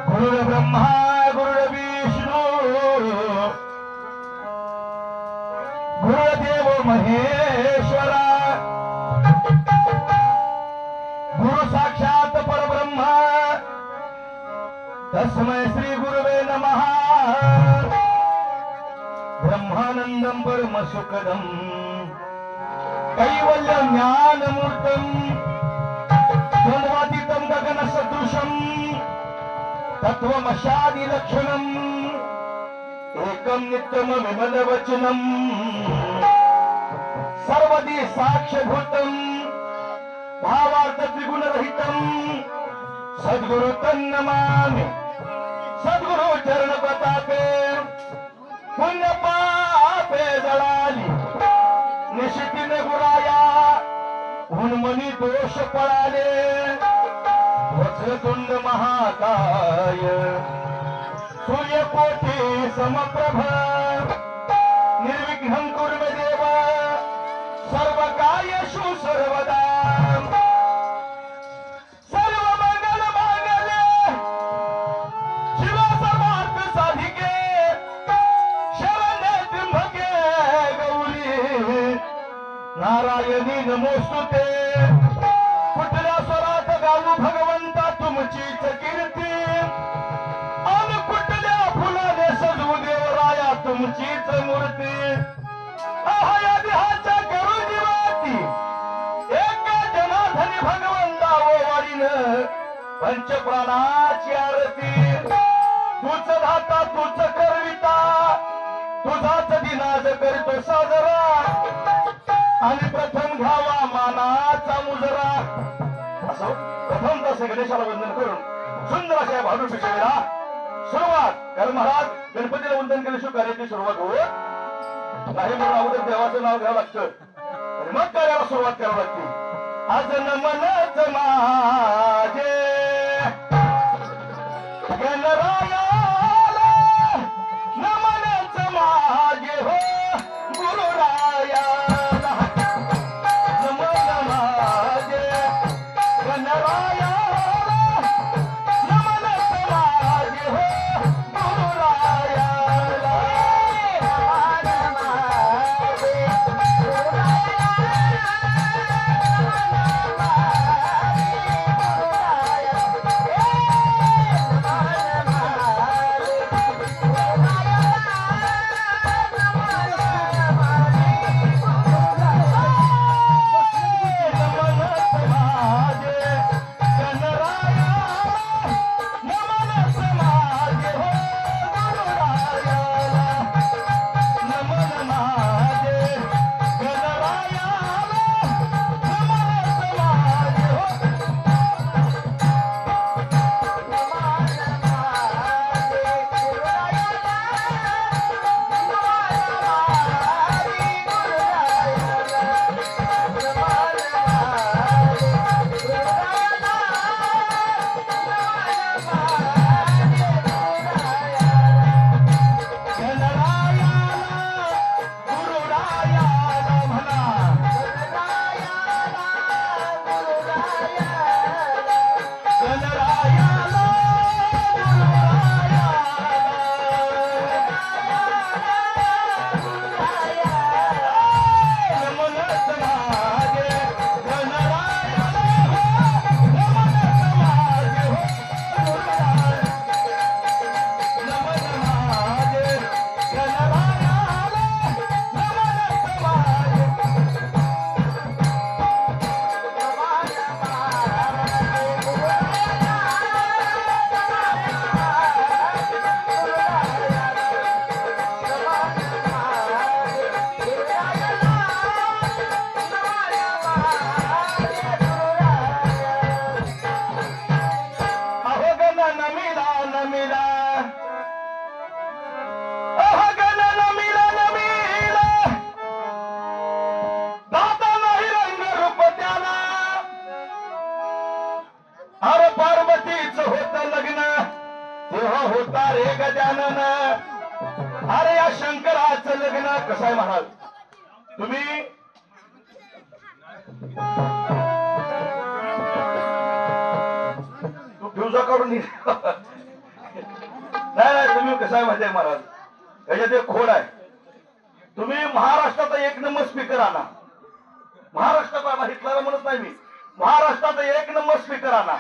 गुरु ब्रह्मा गुरु विष्णू गुरुदेव महेश्वरा गुरु साक्षात परब्रह्मा तस्मै श्री गुरुवे नमः ब्रह्मानंदं परमसुखदं कैवल्यं ज्ञानमूर्तं द्वन्द्वातीतं गगनसदृशं तत्त्वमशादि लक्षणम् एकं नित्यं विमलवचनं सर्वदी साक्षभूतं भावार्थ त्रिगुणरहितं सद्गुरु तन्नमामि सद्गुरु चरण प्रतापे पुण्य पापे जळाली निशितीने गुराया हुनमनी दोष पळाले वक्रतुंड महाकाय सूर्यकोटी समप्रभ निर्विघ्नं कुरु मे देव सर्व कार्येषु सर्वदा सर्व मंगल मांगल्ये शिव सर्वार्थ साधिके शरण्ये त्र्यंबके गौरी नारायणी नमोस्तुते कुठल्या स्वरात गाऊ भगवंता तुमचीच कीर्ती आणि कुठल्या फुलाने सजवू देवराया तुमचीच मूर्ती या देहाच्या करू जीवाती एका जनार्दनी भगवंता ओवाळीन पंचप्राणाची आरती तूच धाता तूच करविता तुझाच दिनाज करतो साजरा आणि प्रथम घ्यावा मानाचा मुजरा असं प्रथम तसे गणेशाला वंदन करून सुंदर अशा भाडू पिशवीला सुरुवात कारण महाराज गणपतीला वंदन केल्याशिवाय कार्याची सुरुवात होत नाही म्हणून अगोदर देवाचं नाव घ्यावं लागतं आणि मग कार्याला सुरुवात करावी लागते आज नमनच माझे गणरायाला नमनच माझे हो गुरुरायाला नमन माझे गणरायाला नमनच माझे हो गुरुरायाला नमन माझे गजानन अरे या शंकराचं लग्न कसं आहे महाराज तुम्ही तू फ्युजा काढून नाही तुम्ही कसं आहे माहिती आहे महाराज याच्यात एक खोड आहे तुम्ही महाराष्ट्राचा एक नंबर स्पीकर आणा महाराष्ट्राचा आणा हिटलर म्हणत नाही मी महाराष्ट्राचा एक नंबर स्पीकर आणा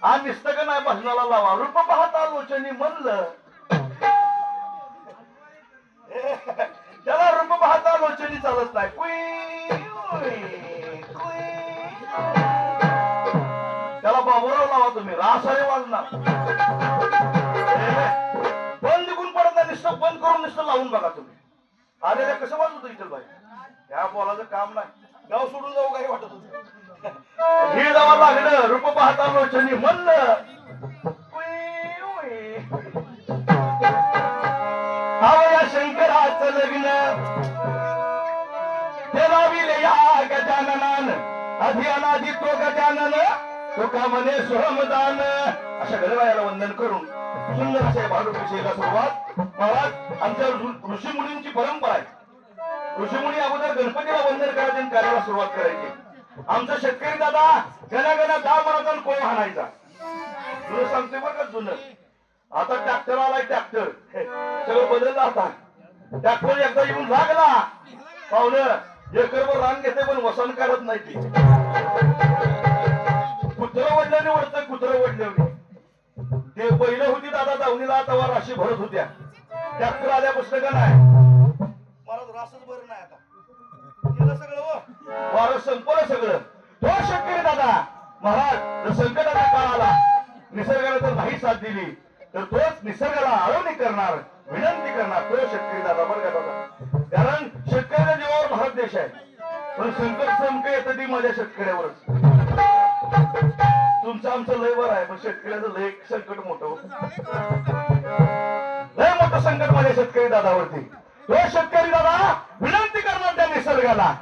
आणि निस्तक नाही भजनाला लावा रूप पाहता लोचनी म्हणलं त्याला रूप पाहता लोचनी चालत नाही त्याला बाबूराव लावा तुम्ही रासारे वाजणार बंद निघून पडत नाही नुसतं बंद करून नुसतं लावून बघा तुम्ही आलेल्या कसं वाजवतो इथं बाई ह्या बोलाचं काम नाही गाव सोडून जाऊ काही वाटत होत हे जावा लागलं रूप पाहता लोचनी म्हणलं या शंकराचं लग्न त्याला विले या गजाननान आधी अनाधी तो गजानन तो का म्हणे सोहमदान अशा गणबायाला वंदन करून सुंदर अशा भाडुविषयीला सुरुवात महाराज आमच्या ऋषी मुनींची परंपरा आहे ऋषीमुनी अगोदर गणपतीला वंदन करायचे आणि कार्याला सुरुवात करायची आमचा शेतकरी दादा गणा दहा मनाचा कोण हाणायचा जुनं सांगते बरं का जुनं आता ट्रॅक्टर आलाय ट्रॅक्टर सगळं बदललं आता ट्रॅक्टर एकदा येऊन लागला पाहुणं एकरभर रान घेते पण वसन करत नाही ती कुत्रं वडल्याने वडतं कुत्रं वडल्याने ते पहिलं होती दादा दावणीला तेव्हा राशी भरत होत्या ट्रॅक्टर आल्यापासून का नाही महाराज रासच बरं नाही आता गेलं सगळं वारं संपलं सगळं तो शेतकरी दादा महाराज जर संकटाचा काळ आला निसर्गाने तर नाही साथ दिली तर तोच निसर्गाला आळवणी करणार विनंती करणार तो शेतकरी दादा बरं का दादा कारण शेतकऱ्याच्या जीवावर भारत देश आहे पण संकट संकट येतं ती माझ्या शेतकऱ्यावरच तुमचं आमचं लय बरं आहे पण शेतकऱ्याचं लय संकट मोठं लय मोठं संकट माझ्या शेतकरी दादावरती तो शेतकरी दादा विनंती करणार त्या निसर्गाला